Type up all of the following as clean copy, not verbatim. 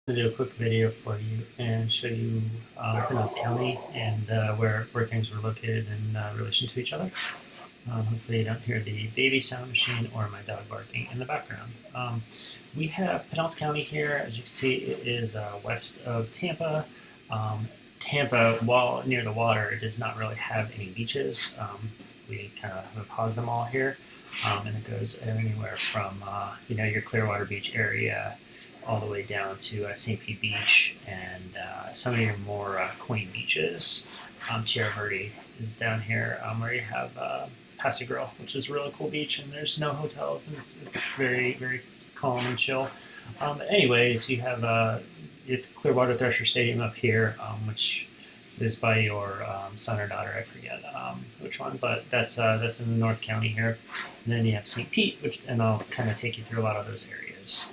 To do a quick video for you and show you Pinellas County and where things were located in relation to each other. Hopefully you don't hear the baby sound machine or my dog barking in the background. We have Pinellas County here. As you can see, it is west of Tampa. Tampa, while near the water, it does not really have any beaches. We kind of have hogged them all here. And it goes anywhere from your Clearwater Beach area all the way down to St. Pete Beach and some of your more quaint beaches. Tierra Verde is down here where you have Paso Grill, which is a really cool beach, and there's no hotels, and it's very, very calm and chill. Anyways, you have Clearwater Thresher Stadium up here, which is by your son or daughter. I forget which one, but that's in the North County here. And then you have St. Pete, and I'll kind of take you through a lot of those areas.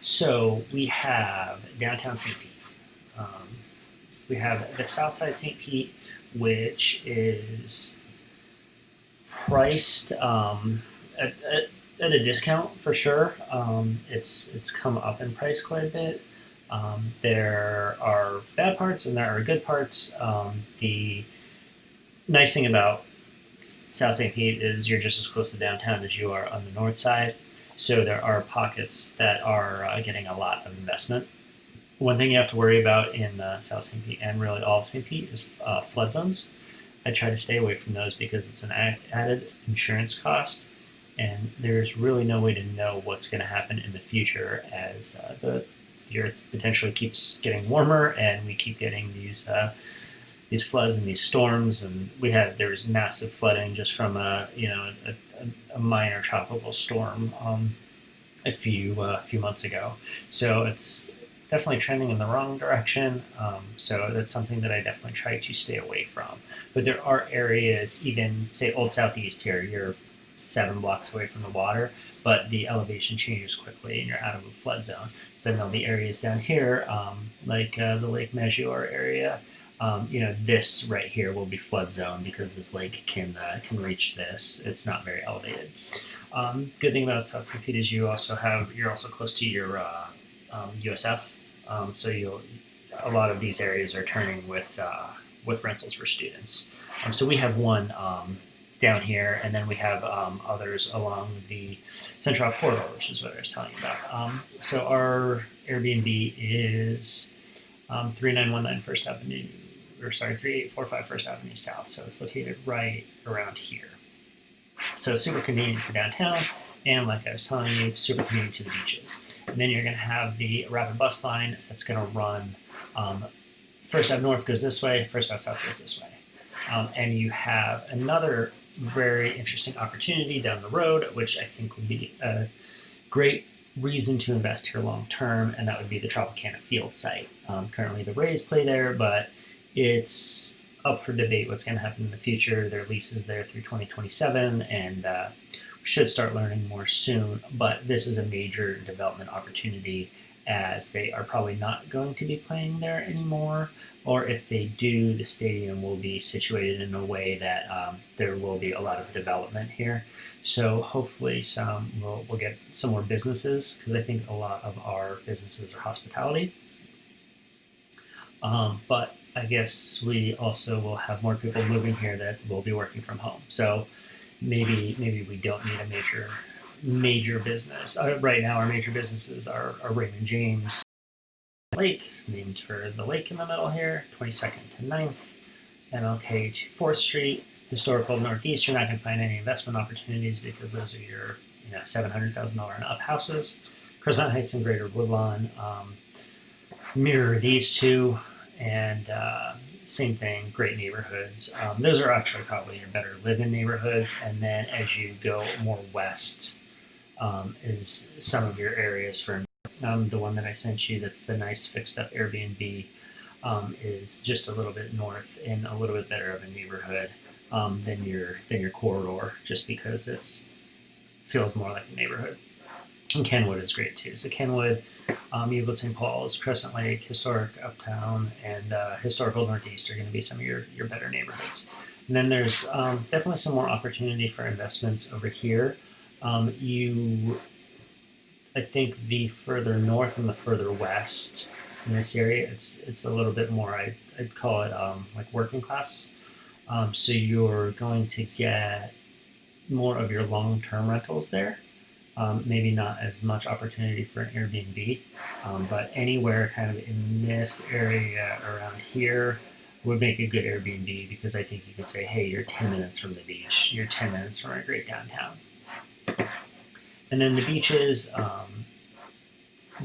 So we have downtown St. Pete. We have the South Side St. Pete, which is priced at a discount for sure. It's come up in price quite a bit. There are bad parts and there are good parts. The nice thing about South St. Pete is you're just as close to downtown as you are on the north side. So there are pockets that are getting a lot of investment. One thing you have to worry about in South St. Pete and really all of St. Pete is flood zones. I try to stay away from those because it's an added insurance cost, and there's really no way to know what's going to happen in the future as the earth potentially keeps getting warmer and we keep getting these floods and these storms. And there was massive flooding just from a minor tropical storm a few months ago. So it's definitely trending in the wrong direction. So that's something that I definitely try to stay away from. But there are areas, even say Old Southeast here, you're 7 blocks away from the water, but the elevation changes quickly and you're out of a flood zone. Then there'll be areas down here, like the Lake Maggiore area. This right here will be flood zone because this lake can reach this. It's not very elevated. Good thing about South St. Pete is you're also close to your USF. So a lot of these areas are turning with rentals for students. So we have one down here, and then we have others along the Central Corridor, which is what I was telling you about. So our Airbnb is 3919 First Avenue, 3845 First Avenue South. So it's located right around here. So super convenient to downtown, and like I was telling you, super convenient to the beaches. And then you're going to have the rapid bus line that's going to run First Ave North goes this way, First Ave South goes this way. And you have another very interesting opportunity down the road, which I think would be a great reason to invest here long term, and that would be the Tropicana Field site. Currently the Rays play there, but it's up for debate what's going to happen in the future. Their lease is there through 2027, and we should start learning more soon. But this is a major development opportunity, as they are probably not going to be playing there anymore. Or if they do, the stadium will be situated in a way that there will be a lot of development here. So hopefully we'll get some more businesses, because I think a lot of our businesses are hospitality. But I guess we also will have more people moving here that will be working from home. So maybe we don't need a major business. Right now our major businesses are Raymond James Lake, named for the lake in the middle here, 22nd to 9th, MLK to 4th Street, Historical Northeast. You're not going to find any investment opportunities because those are your $700,000 and up houses. Crescent Heights and Greater Woodlawn mirror these two, and same thing, great neighborhoods. Those are actually probably your better live-in neighborhoods. And then as you go more west is some of your areas for the one that I sent you, that's the nice fixed up Airbnb, is just a little bit north in a little bit better of a neighborhood than your corridor, just because it feels more like a neighborhood. And Kenwood is great too. So Kenwood, Evil St. Paul's, Crescent Lake, Historic Uptown, and Historical Northeast are going to be some of your better neighborhoods. And then there's definitely some more opportunity for investments over here. I think the further north and the further west in this area, it's a little bit more. I'd call it like working class. So you're going to get more of your long-term rentals there. Maybe not as much opportunity for an Airbnb, but anywhere kind of in this area around here would make a good Airbnb because I think you could say, hey, you're 10 minutes from the beach, you're 10 minutes from a great downtown. And then the beaches,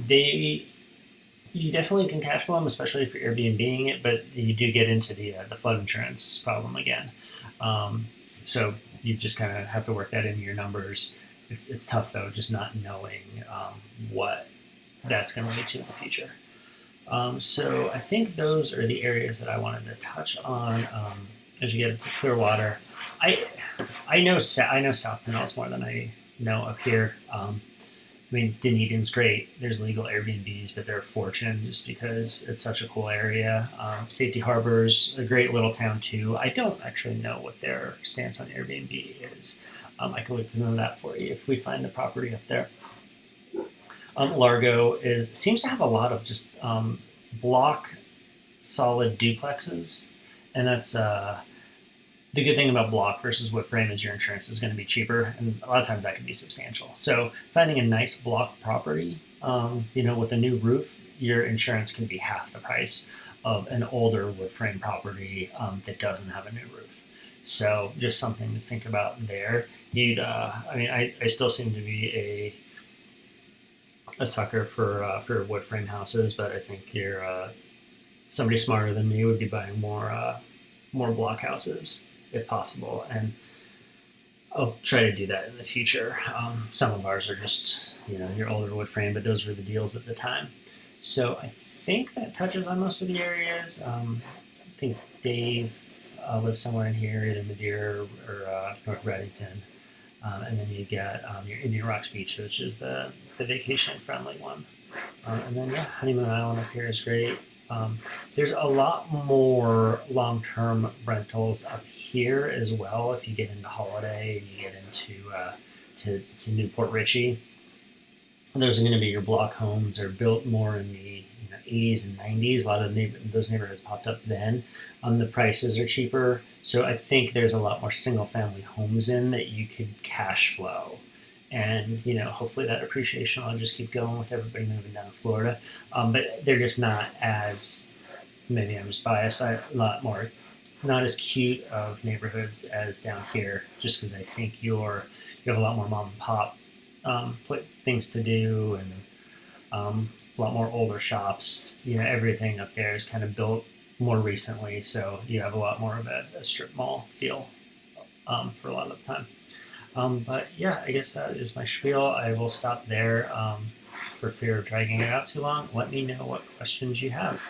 they you definitely can cash flow them, especially if you're Airbnbing it, but you do get into the flood insurance problem again. So you just kind of have to work that into your numbers. It's tough though, just not knowing what that's going to lead to in the future. So I think those are the areas that I wanted to touch on as you get to Clearwater. I I know South Pinellas more than I know up here. I mean, Dunedin's great. There's legal Airbnbs, but they're a fortune just because it's such a cool area. Safety Harbor's a great little town too. I don't actually know what their stance on Airbnb is. I can look into that for you if we find the property up there. Largo is seems to have a lot of just block solid duplexes, and that's the good thing about block versus wood frame is your insurance is going to be cheaper, and a lot of times that can be substantial. So finding a nice block property, with a new roof, your insurance can be half the price of an older wood frame property that doesn't have a new roof. So just something to think about there. I still seem to be a sucker for wood frame houses, but I think you're somebody smarter than me would be buying more block houses if possible, and I'll try to do that in the future. Some of ours are just your older wood frame, but those were the deals at the time. So I think that touches on most of the areas. I think Dave lives somewhere in here, either Madeira or North Reddington. And then you get your Indian Rocks Beach, which is the vacation friendly one. And then, yeah, Honeymoon Island up here is great. There's a lot more long term rentals up here as well if you get into Holiday and you get into to Newport Richey. Those are going to be your block homes. They're built more in the 80s and 90s. A lot of those neighborhoods popped up then. The prices are cheaper. So I think there's a lot more single family homes in that you could cash flow. And, hopefully that appreciation will just keep going with everybody moving down to Florida. But they're just not as, maybe I'm just biased, a lot more, not as cute of neighborhoods as down here, just because I think you have a lot more mom and pop things to do, and a lot more older shops. Everything up there is kind of built more recently, so you have a lot more of a strip mall feel for a lot of the time. But yeah, I guess that is my spiel. I will stop there for fear of dragging it out too long. Let me know what questions you have.